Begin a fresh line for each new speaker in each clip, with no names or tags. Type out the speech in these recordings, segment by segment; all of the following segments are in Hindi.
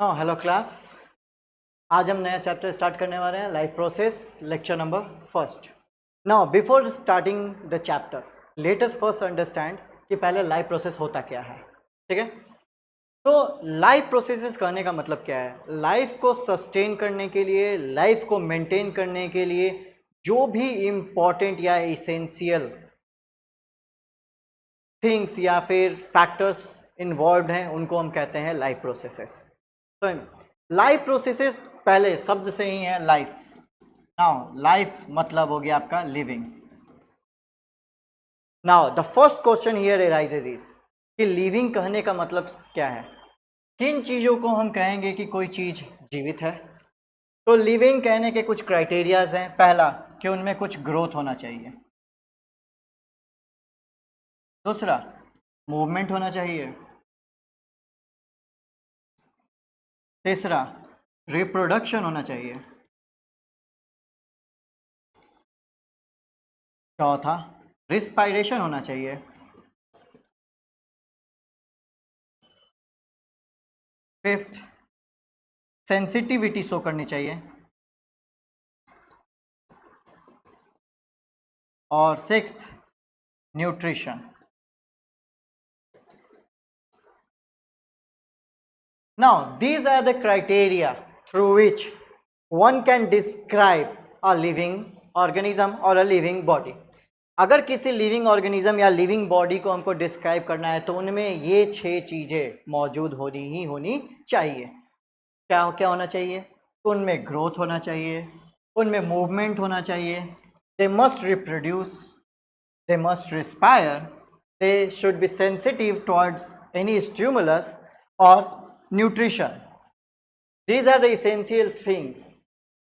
Hello class. आज हम नया चैप्टर स्टार्ट करने वाले हैं, life process, lecture number first. Now before starting the chapter let us first understand कि पहले लाइफ प्रोसेस होता क्या है। ठीक है, तो लाइफ प्रोसेसेस करने का मतलब क्या है? लाइफ को सस्टेन करने के लिए, लाइफ को मेंटेन करने के लिए जो भी इम्पॉर्टेंट या इसेंशियल थिंग्स या फिर फैक्टर्स इन्वॉल्व हैं उनको हम कहते हैं लाइफ प्रोसेसेस। तो लाइफ प्रोसेसेस पहले शब्द से ही है लाइफ। नाउ लाइफ मतलब हो गया आपका living. Now the first question here arises is कि लिविंग कहने का मतलब क्या है? किन चीज़ों को हम कहेंगे कि कोई चीज़ जीवित है? तो लिविंग कहने के कुछ क्राइटेरियाज हैं। पहला कि उनमें कुछ ग्रोथ होना चाहिए, दूसरा मूवमेंट होना चाहिए, तीसरा रिप्रोडक्शन होना चाहिए, चौथा रिस्पायरेशन होना चाहिए, फिफ्थ सेंसिटिविटी शो करनी चाहिए, और sixth nutrition. Now these are the criteria through which one can describe a living organism or a living body. अगर किसी लिविंग ऑर्गेनिज्म या लिविंग बॉडी को हमको डिस्क्राइब करना है तो उनमें ये 6 चीज़ें मौजूद होनी चाहिए। क्या क्या होना चाहिए? उनमें ग्रोथ होना चाहिए, उनमें मूवमेंट होना चाहिए, they must reproduce, they must respire, they should be sensitive towards any stimulus or nutrition. These are the essential things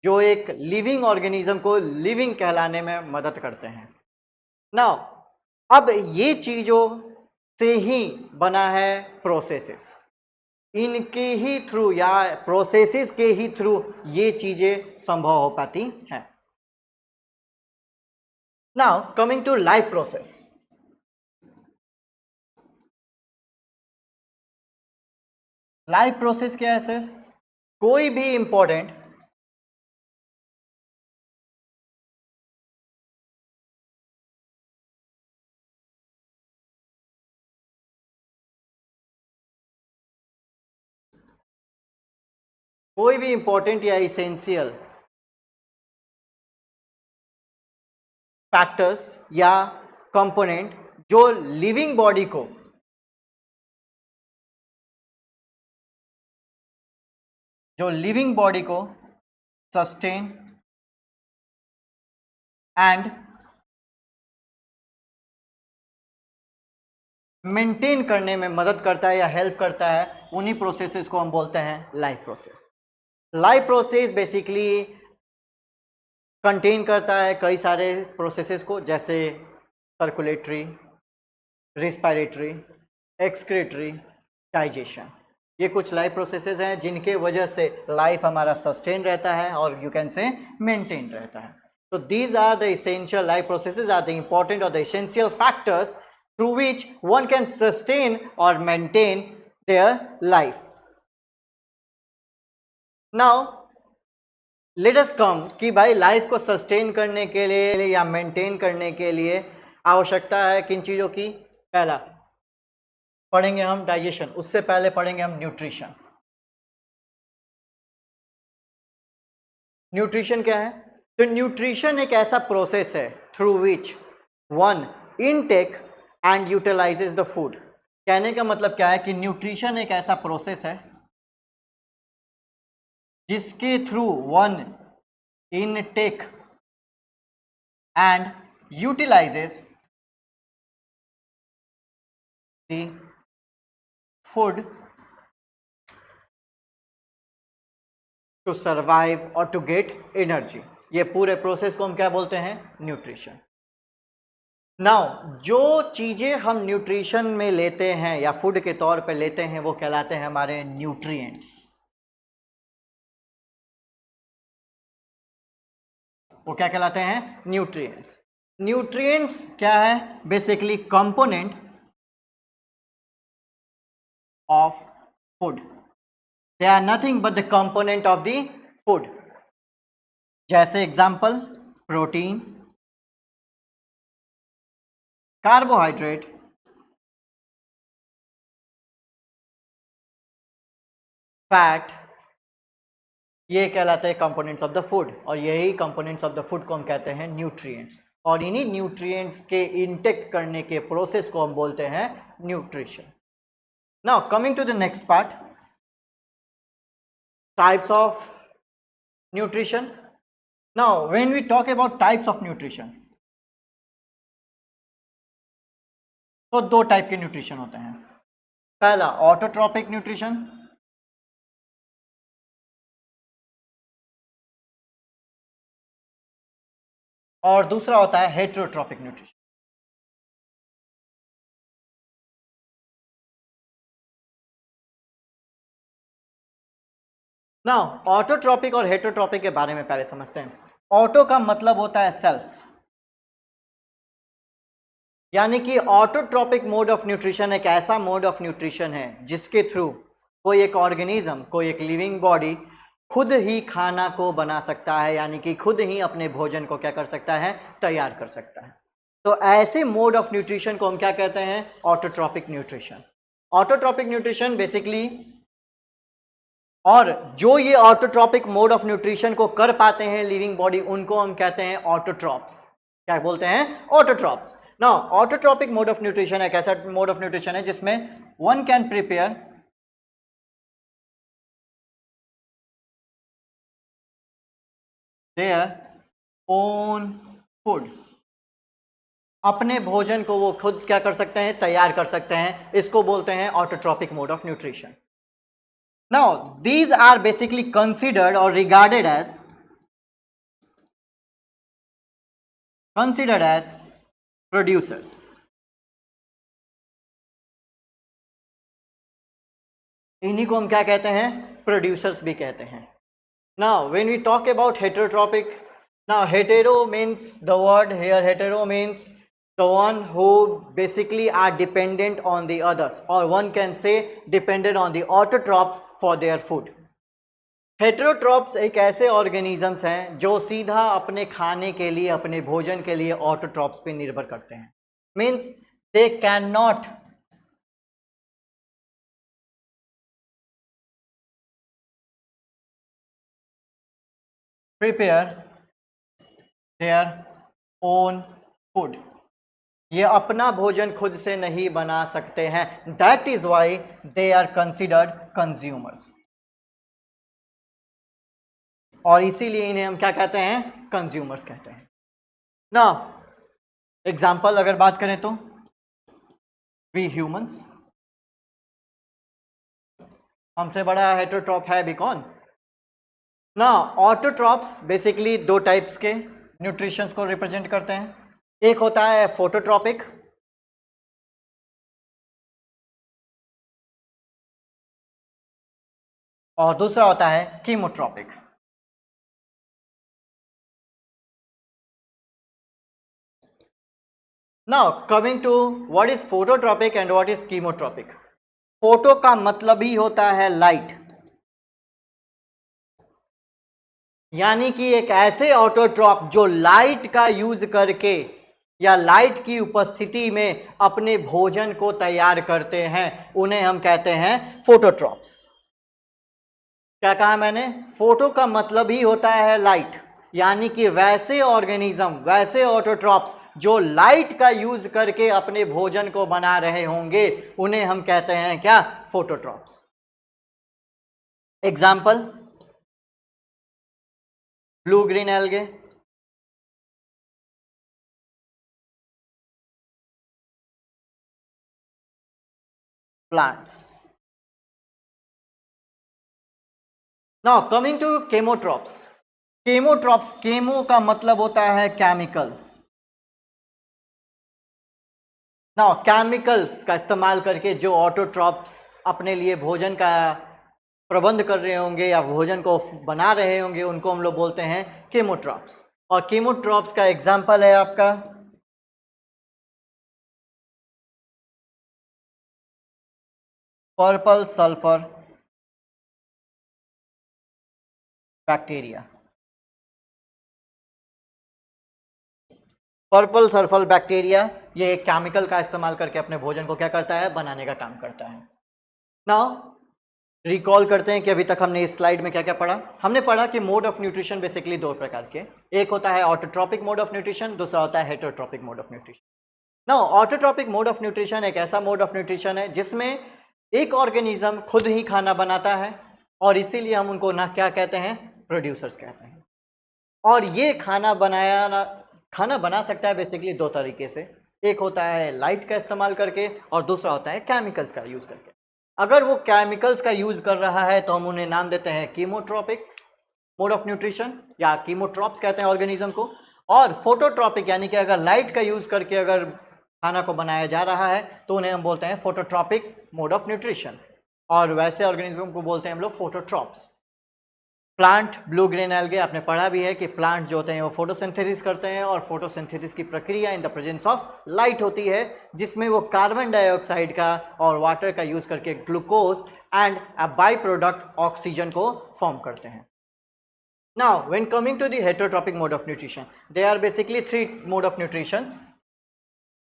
जो एक लिविंग ऑर्गेनिज्म को लिविंग कहलाने में मदद करते हैं। नाउ अब ये चीज़ों से ही बना है प्रोसेसेस, इनके ही थ्रू या प्रोसेसेस के ही थ्रू ये चीज़ें संभव हो पाती हैं। Now coming to life process. Life process क्या है सर? कोई भी इंपॉर्टेंट या इसेंशियल फैक्टर्स या कंपोनेंट जो लिविंग बॉडी को सस्टेन एंड मेंटेन करने में मदद करता है या हेल्प करता है, उन्हीं प्रोसेसेस को हम बोलते हैं life process. Life process basically contain करता है कई सारे प्रोसेसेस को, जैसे सर्कुलेटरी, रिस्पायरेटरी, एक्सक्रीटरी, डाइजेशन। ये कुछ लाइफ प्रोसेसेस हैं जिनके वजह से लाइफ हमारा सस्टेन रहता है और यू कैन से मेंटेन रहता है। तो these are the essential life processes are the important और the essential factors through which one can sustain और maintain their life. Now let us come कि भाई लाइफ को सस्टेन करने के लिए या मेंटेन करने के लिए आवश्यकता है किन चीज़ों की? पहला पढ़ेंगे हम डाइजेशन, उससे पहले पढ़ेंगे हम न्यूट्रिशन। न्यूट्रिशन क्या है? तो न्यूट्रिशन एक ऐसा प्रोसेस है through which one intake and utilises the food. कहने का मतलब क्या है कि न्यूट्रिशन एक ऐसा प्रोसेस है जिसके through one intake and utilises the food to survive और टू गेट एनर्जी। ये पूरे प्रोसेस को हम क्या बोलते हैं? न्यूट्रिशन। नाउ जो चीज़ें हम न्यूट्रिशन में लेते हैं या फूड के तौर पे लेते हैं वो कहलाते हैं हमारे न्यूट्रिएंट्स। वो क्या कहलाते हैं? न्यूट्रिएंट्स। न्यूट्रिएंट्स क्या है? Basically component of food. They are nothing but the component of the food. जैसे एग्जाम्पल, प्रोटीन, कार्बोहाइड्रेट, फैट, ये कहलाते हैं कंपोनेंट्स ऑफ द फूड, और यही कंपोनेंट्स ऑफ द फूड को हम कहते हैं न्यूट्रिएंट्स, और इन्हीं न्यूट्रिएंट्स के इंटेक करने के प्रोसेस को हम बोलते हैं nutrition. Now coming to the next part, types of nutrition. Now when we talk about types of nutrition, तो दो टाइप के न्यूट्रिशन होते हैं। पहला ऑटोट्रॉपिक न्यूट्रिशन, और दूसरा होता है हेटेरोट्रॉपिक न्यूट्रिशन। नाउ ऑटोट्रॉपिक और हेटेरोट्रॉपिक के बारे में पहले समझते हैं। ऑटो का मतलब होता है सेल्फ, यानी कि ऑटोट्रॉपिक मोड ऑफ न्यूट्रिशन एक ऐसा मोड ऑफ न्यूट्रिशन है जिसके थ्रू कोई एक ऑर्गेनिज्म, कोई एक लिविंग बॉडी खुद ही खाना को बना सकता है, यानी कि खुद ही अपने भोजन को क्या कर सकता है, तैयार कर सकता है। तो ऐसे मोड ऑफ न्यूट्रिशन को हम क्या कहते हैं, autotrophic nutrition. Autotrophic nutrition basically, और जो ये ऑटोट्रॉपिक मोड ऑफ न्यूट्रिशन को कर पाते हैं लिविंग बॉडी, उनको हम कहते हैं ऑटोट्रॉप्स। क्या बोलते हैं, autotrophs. Now autotrophic mode of nutrition एक ऐसा मोड ऑफ न्यूट्रिशन है जिसमें one can prepare their own food, अपने भोजन को वो खुद क्या कर सकते हैं, तैयार कर सकते हैं। इसको बोलते हैं autotrophic mode of nutrition. Now, these are basically considered or regarded as producers. इन्हीं को हम क्या कहते हैं, प्रोड्यूसर्स भी कहते हैं। Now, when we talk about heterotropic, now hetero means, the word here hetero means the one who basically are dependent on the others, or one can say dependent on the autotrophs for their food. Heterotrophs एक ऐसे ऑर्गेनिजम्स हैं जो सीधा अपने खाने के लिए, अपने भोजन के लिए ऑटोट्रॉप्स पे निर्भर करते हैं। Means they can not prepare their own food, ये अपना भोजन खुद से नहीं बना सकते हैं। That is why they are considered consumers, और इसीलिए इन्हें हम क्या कहते हैं, कंज्यूमर्स कहते हैं। ना एग्जाम्पल अगर बात करें तो वी ह्यूमंस, हमसे बड़ा हेटेरोट्रॉप है भी कौन ना। ऑटोट्रॉप्स बेसिकली दो टाइप्स के न्यूट्रिशंस को रिप्रेजेंट करते हैं। एक होता है फोटोट्रॉपिक, और दूसरा होता है chemotrophic. Now coming to what is phototrophic and what is chemotrophic. Photo का मतलब ही होता है लाइट, यानी कि एक ऐसे ऑटोट्रॉप जो लाइट का यूज करके या लाइट की उपस्थिति में अपने भोजन को तैयार करते हैं, उन्हें हम कहते हैं फोटोट्रॉप्स। क्या कहा मैंने, फोटो का मतलब ही होता है लाइट, यानी कि वैसे ऑर्गेनिज्म, वैसे ऑटोट्रॉप्स जो लाइट का यूज करके अपने भोजन को बना रहे होंगे, उन्हें हम कहते हैं क्या, phototrophs. Example, blue green algae, plants. Now coming to chemotrophs. Chemotrophs, chemo का मतलब होता है केमिकल। नाउ केमिकल्स का इस्तेमाल करके जो ऑटोट्रॉप्स अपने लिए भोजन का प्रबंध कर रहे होंगे या भोजन को बना रहे होंगे, उनको हम लोग बोलते हैं केमोट्रॉप्स। और केमोट्रॉप्स का एग्जाम्पल है आपका purple sulphur bacteria. Purple sulphur bacteria ये एक केमिकल का इस्तेमाल करके अपने भोजन को क्या करता है, बनाने का काम करता है। नाउ रिकॉल करते हैं कि अभी तक हमने इस स्लाइड में क्या क्या पढ़ा। हमने पढ़ा कि मोड ऑफ न्यूट्रिशन बेसिकली दो प्रकार के, एक होता है ऑटोट्रॉपिक मोड ऑफ न्यूट्रिशन, दूसरा होता है heterotrophic mode of nutrition. Now autotrophic mode of nutrition एक ऐसा मोड ऑफ न्यूट्रिशन है जिसमें एक ऑर्गेनिज्म खुद ही खाना बनाता है और इसीलिए हम उनको ना क्या कहते हैं, प्रोड्यूसर्स कहते हैं। और ये खाना बना सकता है बेसिकली दो तरीके से, एक होता है लाइट का इस्तेमाल करके और दूसरा होता है केमिकल्स का यूज़ करके। अगर वो केमिकल्स का यूज़ कर रहा है तो हम उन्हें नाम देते हैं कीमोट्रॉपिक मोड ऑफ न्यूट्रिशन या कीमोट्रॉप्स कहते हैं ऑर्गेनिज्म को। और फोटोट्रॉपिक यानी कि अगर लाइट का यूज़ करके अगर खाना को बनाया जा रहा है तो उन्हें हम बोलते हैं फोटोट्रॉपिक मोड ऑफ न्यूट्रिशन, और वैसे ऑर्गेनिज्म को बोलते हैं हम लोग फोटोट्रॉप्स। प्लांट ब्लू ग्रीन एल्गे आपने पढ़ा भी है कि प्लांट जो होते हैं वो फोटोसिंथेसिस करते हैं और फोटोसिंथेसिस की प्रक्रिया in the presence of light होती है जिसमें वो कार्बन डाइऑक्साइड का और वाटर का यूज करके glucose and a by product oxygen को फॉर्म करते हैं। Now when coming to the heterotrophic mode of nutrition, they are basically three mode of nutrition.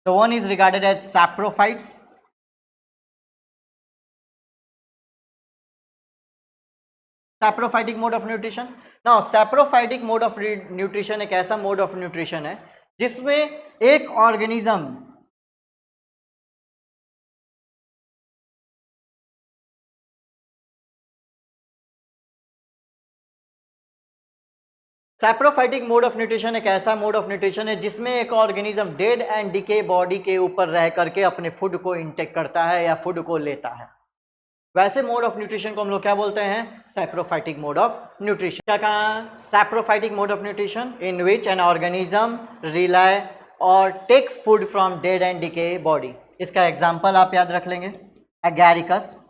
The one is regarded as saprophytes, saprophytic mode of nutrition. Now saprophytic mode of nutrition एक ऐसा मोड ऑफ न्यूट्रिशन है जिसमें एक organism saprophytic mode of nutrition एक ऐसा मोड ऑफ न्यूट्रिशन है जिसमें एक organism dead and decay body के ऊपर रह करके अपने फूड को इंटेक करता है या फूड को लेता है। वैसे मोड ऑफ न्यूट्रिशन को हम लोग क्या बोलते हैं, सैप्रोफाइटिक मोड ऑफ न्यूट्रिशन। क्या कहा, saprophytic mode of nutrition in which an organism rely और takes food from dead and decay body. इसका एग्जाम्पल आप याद रख लेंगे, एगैरिकस,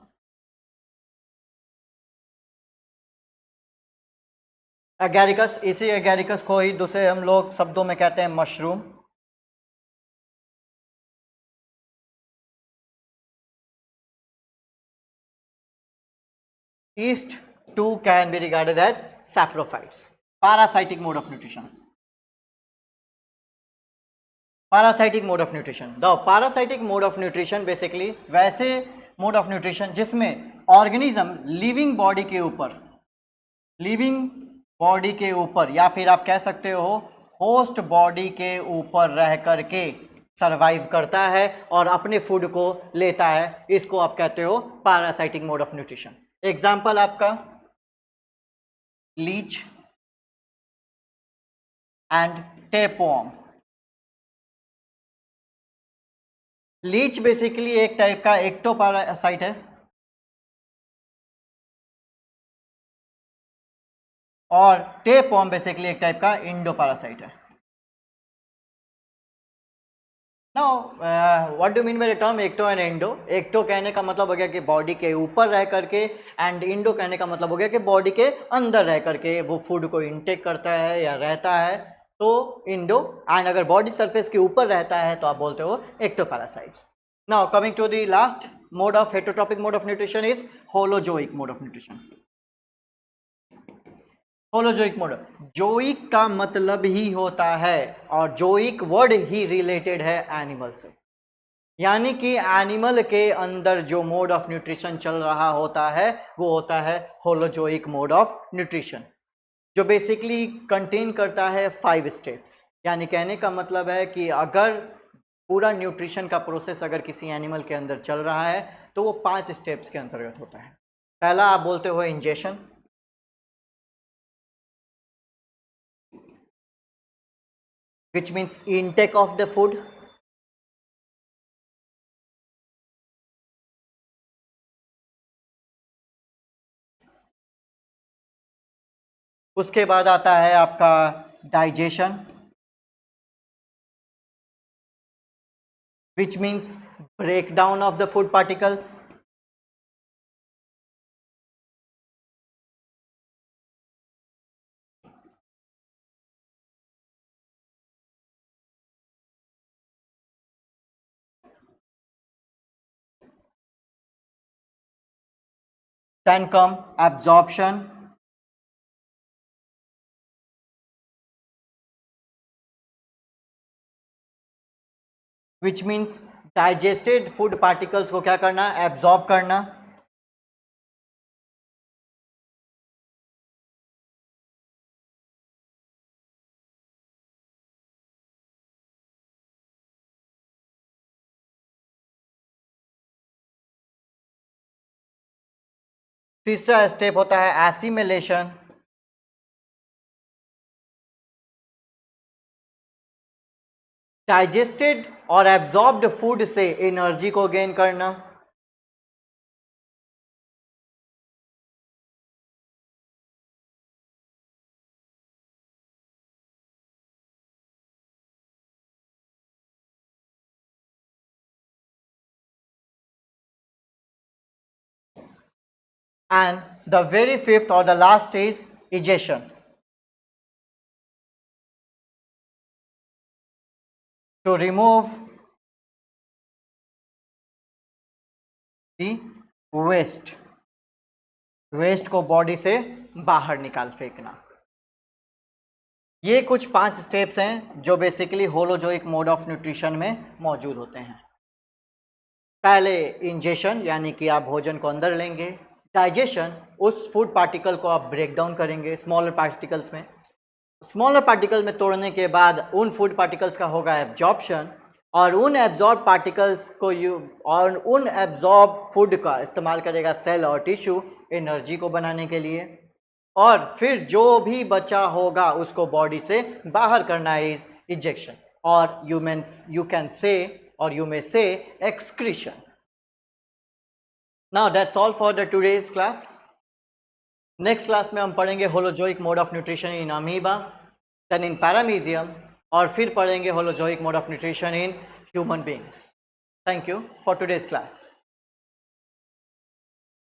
एगैरिकस, इसी एगैरिकस को ही दूसरे हम लोग शब्दों में कहते हैं mushroom. Yeast too can be regarded as saprophytes. Parasitic mode of nutrition. Parasitic mode of nutrition. The parasitic mode of nutrition basically वैसे mode of nutrition जिसमें ऑर्गेनिज्म लिविंग बॉडी के ऊपर या फिर आप कह सकते हो होस्ट बॉडी के ऊपर रह करके सर्वाइव करता है और अपने फूड को लेता है, इसको आप कहते हो parasitic mode of nutrition. Example आपका leech and tapeworm. Leech basically एक टाइप का एक्टोपैरासाइट है और टेपवर्म बेसिकली एक टाइप का इंडोपैरासाइट है। Now what do mean by the term ecto and endo? Ecto कहने का मतलब हो गया कि बॉडी के ऊपर रह करके, एंड इंडो कहने का मतलब हो गया कि बॉडी के अंदर रह करके वो फूड को इंटेक करता है या रहता है, तो इंडो। एंड अगर बॉडी सरफेस के ऊपर रहता है तो आप बोलते हो ectoparasites. Now coming to the last mode of heterotrophic mode of nutrition is holozoic mode of nutrition. Holozoic mode, zoic का मतलब ही होता है और जोइक वर्ड ही रिलेटेड है एनिमल से, यानी कि एनिमल के अंदर जो मोड ऑफ न्यूट्रिशन चल रहा होता है वो होता है होलोजोइक मोड ऑफ न्यूट्रिशन, जो बेसिकली कंटेन करता है 5 स्टेप्स। यानी कहने का मतलब है कि अगर पूरा न्यूट्रिशन का प्रोसेस अगर किसी एनिमल के अंदर चल रहा है तो वो 5 स्टेप्स के अंतर्गत होता है। पहला आप बोलते हो ingestion, which means intake of the food. उसके बाद आता है आपका digestion, which means breakdown of the food particles. Then come absorption, which means digested food particles को क्या करना, एब्जॉर्ब करना। तीसरा स्टेप होता है एसिमिलेशन। डाइजेस्टेड और एब्जॉर्ब्ड फूड से एनर्जी को गेन करना। And the very fifth or the last is egestion. To remove the waste को बॉडी से बाहर निकाल फेंकना। ये कुछ 5 स्टेप्स हैं जो basically holozoic mode of nutrition में मौजूद होते हैं। पहले इंजेशन, यानी कि आप भोजन को अंदर लेंगे। डाइजेशन, उस फूड पार्टिकल को आप ब्रेक डाउन करेंगे स्मॉलर पार्टिकल्स में। स्मॉलर पार्टिकल में तोड़ने के बाद उन फूड पार्टिकल्स का होगा एब्जॉर्प्शन, और उन एब्जॉर्ब पार्टिकल्स को और उन एब्जॉर्ब फूड का इस्तेमाल करेगा सेल और टिश्यू एनर्जी को बनाने के लिए। और फिर जो भी बचा होगा उसको बॉडी से बाहर करना इज इजेक्शन, और यू कैन से और you may say excretion. Now that's all for the today's class. Next class में हम पढ़ेंगे holozoic mode of nutrition in amoeba, then in paramecium, और फिर पढ़ेंगे holozoic mode of nutrition in human beings. Thank you for today's class.